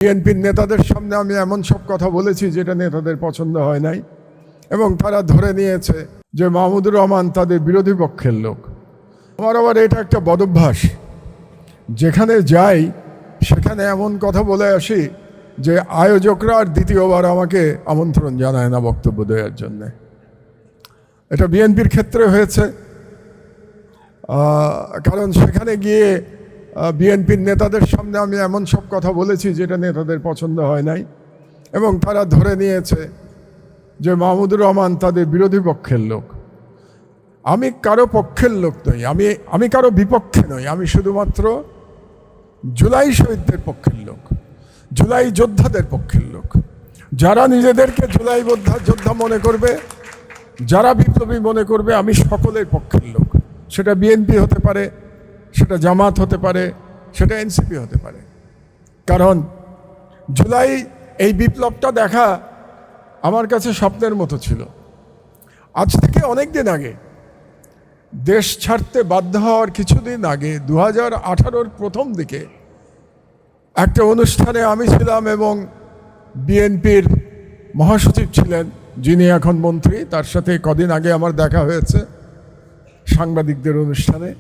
বিএনপির নেতাদের সামনে আমি এমন সব কথা বলেছি যেটা নেতাদের পছন্দ হয় নাই, এবং তারা ধরে নিয়েছে যে মাহমুদুর রহমান তাদের বিরোধী পক্ষের লোক। আমার আবার এটা একটা বদভ্যাস, যেখানে যাই সেখানে এমন কথা বলে আসি যে আয়োজকরা আর দ্বিতীয়বার আমাকে আমন্ত্রণ জানায় না বক্তব্য দেওয়ার জন্যে। এটা বিএনপির ক্ষেত্রে হয়েছে, কারণ সেখানে গিয়ে বিএনপির নেতাদের সামনে আমি এমন সব কথা বলেছি যেটা নেতাদের পছন্দ হয় নাই, এবং তারা ধরে নিয়েছে যে মাহমুদুর রহমান তাদের বিরোধী পক্ষের লোক। আমি কারো পক্ষের লোক নই, আমি কারো বিপক্ষে নই। আমি শুধুমাত্র জুলাই শহীদদের পক্ষের লোক, জুলাই যোদ্ধাদের পক্ষের লোক। যারা নিজেদেরকে জুলাই যোদ্ধা মনে করবে, যারা বিপ্লবী মনে করবে, আমি সকলের পক্ষের লোক। সেটা বিএনপি হতে পারে, সেটা জামাত হতে পারে, সেটা এনসিপি হতে পারে। কারণ জুলাই এই বিপ্লবটা দেখা আমার কাছে স্বপ্নের মতো ছিল। আজ থেকে অনেক দিন আগে, দেশ ছাড়তে বাধ্য হওয়ার কিছুদিন আগে 2018-র প্রথম দিকে একটা অনুষ্ঠানে আমি ছিলাম, এবং বিএনপির মহাসচিব ছিলেন যিনি এখন মন্ত্রী, তার সাথে কদিন আগে আমার দেখা হয়েছে সাংবাদিকদের অনুষ্ঠানে।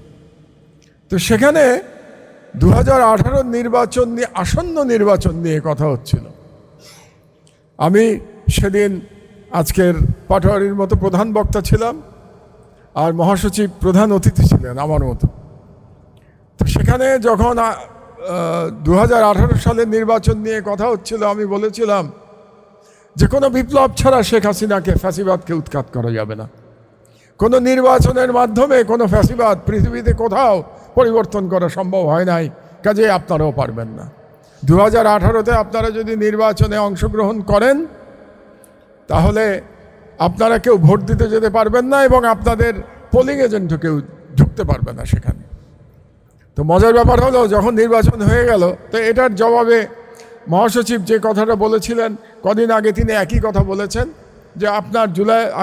তো সেখানে 2018-র নির্বাচন নিয়ে, আসন্ন নির্বাচন নিয়ে কথা হচ্ছিল। আমি সেদিন আজকের পাটোয়ারির মতো প্রধান বক্তা ছিলাম, আর মহাসচিব প্রধান অতিথি ছিলেন আমার মতো। তো সেখানে যখন 2018 সালের নির্বাচন নিয়ে কথা হচ্ছিল, আমি বলেছিলাম যে কোনো বিপ্লব ছাড়া শেখ হাসিনাকে, ফ্যাসিবাদকে উৎখাত করা যাবে না। কোনো নির্বাচনের মাধ্যমে কোনো ফ্যাসিবাদ পৃথিবীতে কোথাও পরিবর্তন করা সম্ভব হয় নাই, কাজেই আপনারাও পারবেন না। 2018-তে আপনারা যদি নির্বাচনে অংশগ্রহণ করেন তাহলে আপনারা কেউ ভোট দিতে যেতে পারবেন না, এবং আপনাদের পোলিং এজেন্টও কেউ ঢুকতে পারবে না সেখানে। তো মজার ব্যাপার হলো, যখন নির্বাচন হয়ে গেল, তো এটার জবাবে মহাসচিব যে কথাটা বলেছিলেন কদিন আগে, তিনি একই কথা বলেছেন যে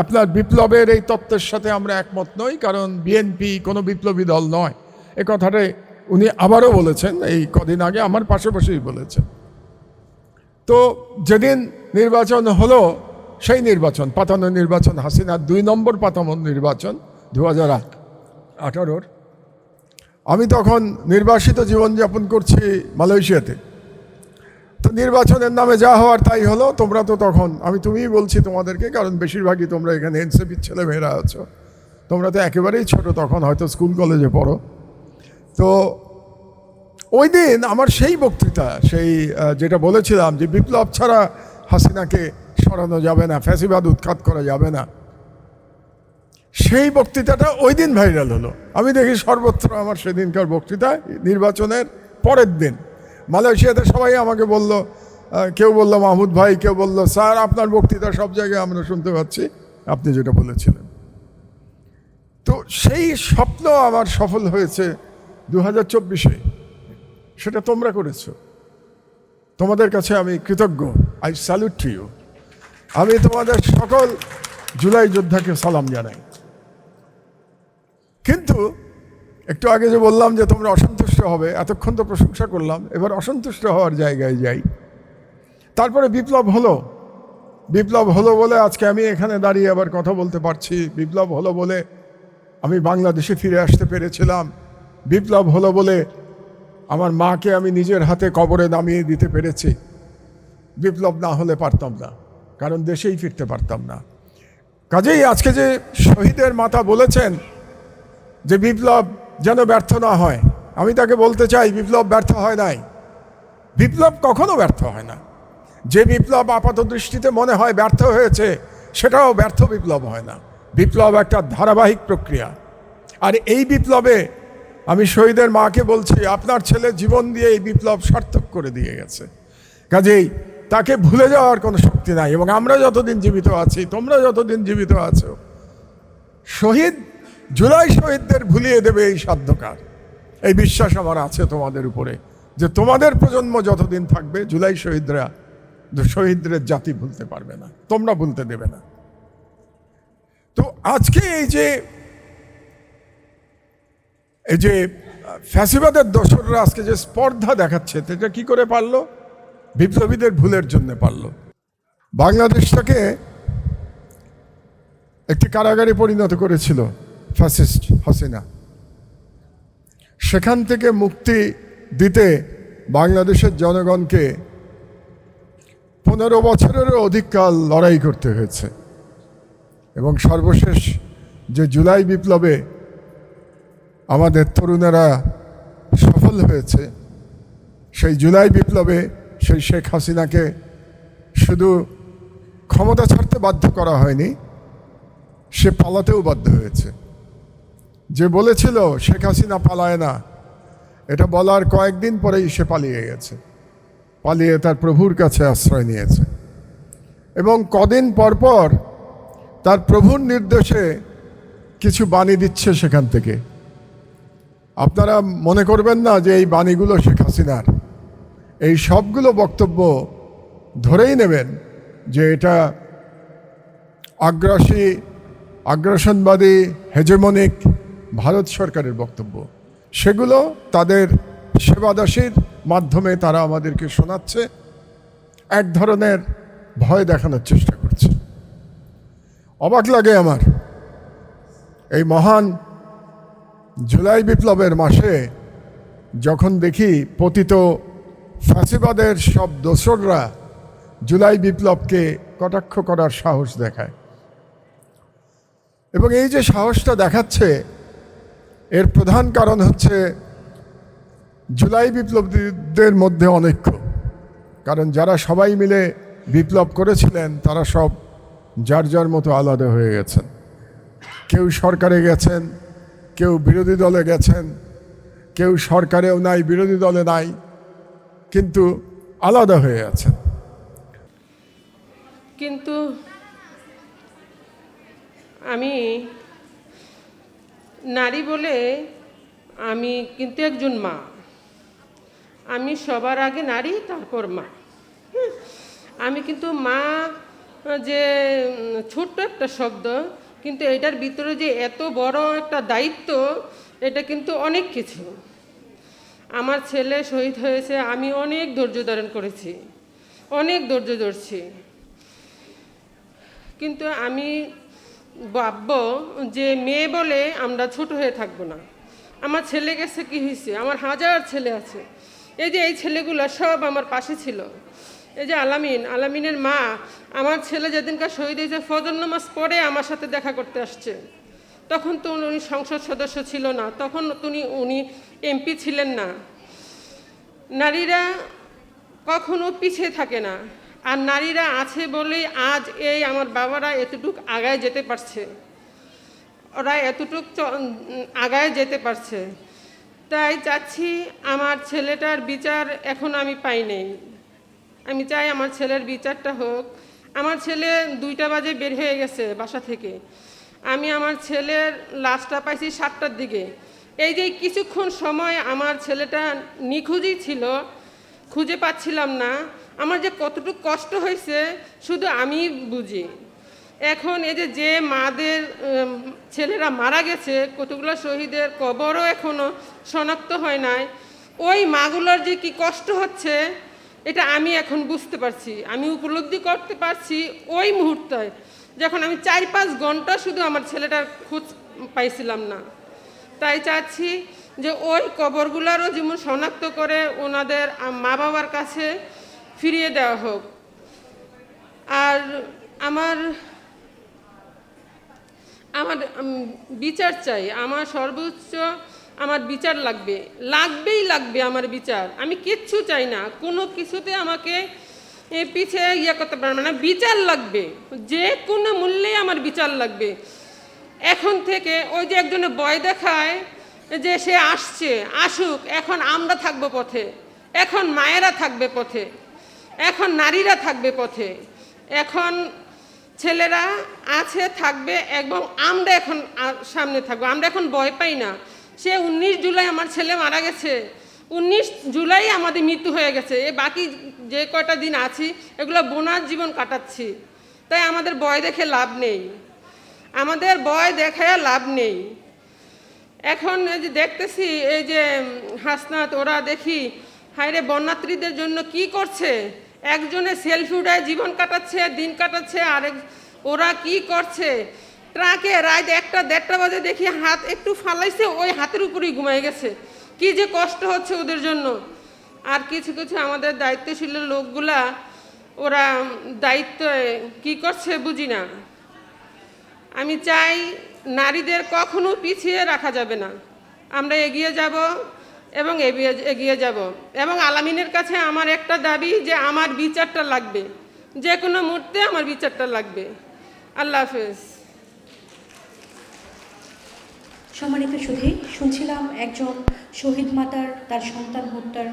আপনার বিপ্লবের এই তত্ত্বের সাথে আমরা একমত নই, কারণ বিএনপি কোনো বিপ্লবী দল নয়। এ কথাটাই উনি আবারও বলেছেন, এই কদিন আগে আমার পাশাপাশিই বলেছেন। তো যেদিন নির্বাচন হলো, সেই নির্বাচন, পাতানো নির্বাচন, হাসিনার 2 নম্বর পাতানো নির্বাচন 2018-র, আমি তখন নির্বাসিত জীবনযাপন করছি মালয়েশিয়াতে। তো নির্বাচনের নামে যা হওয়ার তাই হলো। তোমরা তো তখন, আমি তুমিই বলছি তোমাদেরকে, কারণ বেশিরভাগই তোমরা এখানে এনসিপির ছেলেমেয়েরা আছো, তোমরা তো একেবারেই ছোট, তখন হয়তো স্কুল কলেজে পড়ো। তো ওই দিন আমার সেই বক্তৃতা, সেই যেটা বলেছিলাম যে বিপ্লব ছাড়া হাসিনাকে সরানো যাবে না, ফ্যাসিবাদ উৎখাত করা যাবে না, সেই বক্তৃতাটা ওই দিন ভাইরাল হলো। আমি দেখি সর্বত্র আমার সেদিনকার বক্তৃতা। নির্বাচনের পরের দিন মালয়েশিয়াতে সবাই আমাকে বলল, কেউ বলল মাহমুদ ভাই, কেউ বলল স্যার আপনার বক্তৃতা সব জায়গায় আমরা শুনতে পাচ্ছি, আপনি যেটা বলেছিলেন। তো সেই স্বপ্ন আমার সফল হয়েছে 2024-এ। সেটা তোমরা করেছো, তোমাদের কাছে আমি কৃতজ্ঞ। I salute you. আমি তোমাদের সকল জুলাই যোদ্ধাকে সালাম জানাই। কিন্তু একটু আগে যে বললাম যে তোমরা অসন্তুষ্ট হবে, এতক্ষণ তো প্রশংসা করলাম, এবার অসন্তুষ্ট হওয়ার জায়গায় যাই। তারপরে বিপ্লব হলো বলে আজকে আমি এখানে দাঁড়িয়ে আবার কথা বলতে পারছি। বিপ্লব হলো বলে আমি বাংলাদেশে ফিরে আসতে পেরেছিলাম। বিপ্লব হলো বলে আমার মাকে আমি নিজের হাতে কবরে নামিয়ে দিতে পেরেছি। বিপ্লব না হলে পারতাম না, কারণ দেশেই ফিরতে পারতাম না। কাজেই আজকে যে শহীদের মাতা বলেছেন যে বিপ্লব যেন ব্যর্থ না হয়, আমি তাকে বলতে চাই বিপ্লব ব্যর্থ হয় নাই। বিপ্লব কখনো ব্যর্থ হয় না। যে বিপ্লব আপাত দৃষ্টিতে মনে হয় ব্যর্থ হয়েছে, সেটাও ব্যর্থ বিপ্লব হয় না। বিপ্লব একটা ধারাবাহিক প্রক্রিয়া। আর এই বিপ্লবে আমি শহীদের মাকে বলছি, আপনার ছেলে জীবন দিয়ে এই বিপ্লব সার্থক করে দিয়ে গেছে। কাজেই তাকে ভুলে যাওয়ার কোনো শক্তি নাই। এবং আমরা যতদিন জীবিত আছি, তোমরা যতদিন জীবিত আছো, জুলাই শহীদদের ভুলিয়ে দেবে এই সাধ্যকার। এই বিশ্বাস আমার আছে তোমাদের উপরে, যে তোমাদের প্রজন্ম যতদিন থাকবে, জুলাই শহীদদের জাতি ভুলতে পারবে না, তোমরা ভুলতে দেবে না। তো আজকে এই যে ফ্যাসিবাদের দোসররা আজকে যে স্পর্ধা দেখাচ্ছে, এটা কি করে পারলো? বিপ্লবীদের ভুলের জন্য পারল। বাংলাদেশটাকে একটি কারাগারে পরিণত করেছিল ফ্যাসিস্ট হাসিনা। সেখান থেকে মুক্তি দিতে বাংলাদেশের জনগণকে 15 বছরেরও অধিক কাল লড়াই করতে হয়েছে এবং সর্বশেষ যে জুলাই বিপ্লবে আমাদের তরুণেরা সফল হয়েছে, সেই জুলাই বিপ্লবে সেই শেখ হাসিনাকে শুধু ক্ষমতা ছাড়তে বাধ্য করা হয়নি, সে পালাতেও বাধ্য হয়েছে। যে বলেছিল শেখ হাসিনা পালায় না, এটা বলার কয়েকদিন পরেই সে পালিয়ে গেছে, পালিয়ে তার প্রভুর কাছে আশ্রয় নিয়েছে এবং কদিন পরপর তার প্রভুর নির্দেশে কিছু বাণী দিচ্ছে সেখান থেকে। আপনারা মনে করবেন না যে এই বাণীগুলো শেখ হাসিনার, এই সবগুলো বক্তব্য ধরেই নেবেন যে এটা আগ্রাসনবাদী হেজেমনিক ভারত সরকারের বক্তব্য। সেগুলো তাদের সেবাদাসীর মাধ্যমে তারা আমাদেরকে শোনাচ্ছে, এক ধরনের ভয় দেখানোর চেষ্টা করছে। অবাক লাগে আমার, এই মহান জুলাই বিপ্লবের মাসে যখন দেখি পতিত ফ্যাসিবাদের সব দোসররা জুলাই বিপ্লবকে কটাক্ষ করার সাহস দেখায়, এবং এই যে সাহসটা দেখাচ্ছে এর প্রধান কারণ হচ্ছে জুলাই বিপ্লবীদের মধ্যে অনৈক্য। কারণ যারা সবাই মিলে বিপ্লব করেছিলেন তারা সব যার যার মতো আলাদা হয়ে গেছেন। কেউ সরকারে গেছেন, কেউ বিরোধী দলে গেছেন, কেউ সরকারেও নাই, বিরোধী দলে নাই, কিন্তু আলাদা হয়ে আছেন। কিন্তু আমি নারী বলে আমি কিন্তু একজন মা। আমি সবার আগে নারী, তারপর মা। আমি কিন্তু মা যে ছোট্ট একটা শব্দ, কিন্তু এটার ভিতরে যে এত বড় একটা দায়িত্ব, এটা কিন্তু অনেক কিছু। আমার ছেলে শহীদ হয়েছে, আমি অনেক ধৈর্য ধারণ করেছি, অনেক ধৈর্য ধরছি। কিন্তু আমি ভাববো যে মেয়ে বলে আমরা ছোট হয়ে থাকবো না। আমার ছেলে গেছে, কি হয়েছে? আমার হাজার ছেলে আছে। এই যে এই ছেলেগুলো সব আমার পাশে ছিল। এই যে আলামিনের মা, আমার ছেলে যেদিনকার শহীদ হয়েছে ফজর নামাজ পড়ে আমার সাথে দেখা করতে আসছে। তখন তো উনি সংসদ সদস্য ছিল না, তখন উনি এমপি ছিলেন না। নারীরা কখনো পিছিয়ে থাকে না, আর নারীরা আছে বলেই আজ এই আমার বাবারা এতটুক আগায় যেতে পারছে, ওরা এতটুক আগায় যেতে পারছে। তাই চাচ্ছি আমার ছেলেটার বিচার এখন আমি পাই নাই। আমি চাই আমার ছেলের বিচারটা হোক। আমার ছেলে 2টা বাজে বের হয়ে গেছে বাসা থেকে। আমি আমার ছেলের লাশটা পাইছি 7টার দিকে। এই যে কিছুক্ষণ সময় আমার ছেলেটা নিখোঁজই ছিল, খুঁজে পাচ্ছিলাম না। আমার যে কতটুকু কষ্ট হয়েছে শুধু আমি বুঝি। এখন এই যে মাদের ছেলেরা মারা গেছে, কতগুলো শহীদের কবরও এখনও শনাক্ত হয় নাই, ওই মাগুলোর যে কি কষ্ট হচ্ছে এটা আমি এখন বুঝতে পারছি, আমি উপলব্ধি করতে পারছি। ওই মুহূর্তে যখন আমি 4-5 ঘন্টা শুধু আমার ছেলেটার খোঁজ পাইছিলাম না। তাই চাচ্ছি যে ওই কবরগুলোরও যেমন শনাক্ত করে ওনাদের মা বাবার কাছে ফিরিয়ে দেওয়া হোক। আর আমার বিচার চাই, আমার সর্বোচ্চ আমার বিচার লাগবেই আমার বিচার। আমি কিচ্ছু চাই না, কোনো কিছুতে আমাকে পিছিয়ে করতে পারবে না, বিচার লাগবে, যে কোনো মূল্যে আমার বিচার লাগবে। এখন থেকে ওই যে একজনে ভয় দেখায় যে সে আসুক, এখন আমরা থাকবো পথে, এখন মায়েরা থাকবে পথে, এখন নারীরা থাকবে পথে, এখন ছেলেরা থাকবে এবং আমরা এখন সামনে থাকবো। আমরা এখন ভয় পাই না। সে 19 জুলাই আমার ছেলে মারা গেছে, 19 জুলাই আমাদের মৃত্যু হয়ে গেছে। বাকি যে কয়টা দিন আছি এগুলো বোনাস জীবন কাটাচ্ছি। তাই আমাদের ভয় দেখে লাভ নেই, আমাদের ভয় দেখায় লাভ নেই। এখন এই যে দেখতেছি এই যে হাসনাত, ওরা দেখি হায়রে বন্যাত্রীদের জন্য কি করছে, একজনে সেলফি উঠায় জীবন কাটাচ্ছে, দিন কাটাচ্ছে, আরেক ওরা কি করছে। ট্রাকে রাত 1টা-1:30টা বাজে দেখি হাত একটু ফালাইছে, ওই হাতের উপরেই ঘুমাই গেছে। কি যে কষ্ট হচ্ছে ওদের জন্য। আর কিছু কিছু আমাদের দায়িত্বশীল লোকগুলা ওরা দায়িত্ব কি করছে বুঝি না। আমি চাই নারীদের কখনো পিছিয়ে রাখা যাবে না, আমরা এগিয়ে যাব এবং এগিয়ে যাব। এবং আলামিনের কাছে আমার একটা দাবি যে আমার বিচারটা লাগবে, যে কোনো মুহূর্তে আমার বিচারটা লাগবে। আল্লাহ হাফেজ। সম্মানিত সুধী, শুনছিলাম একজন শহীদ মাতার তার সন্তান হত্যার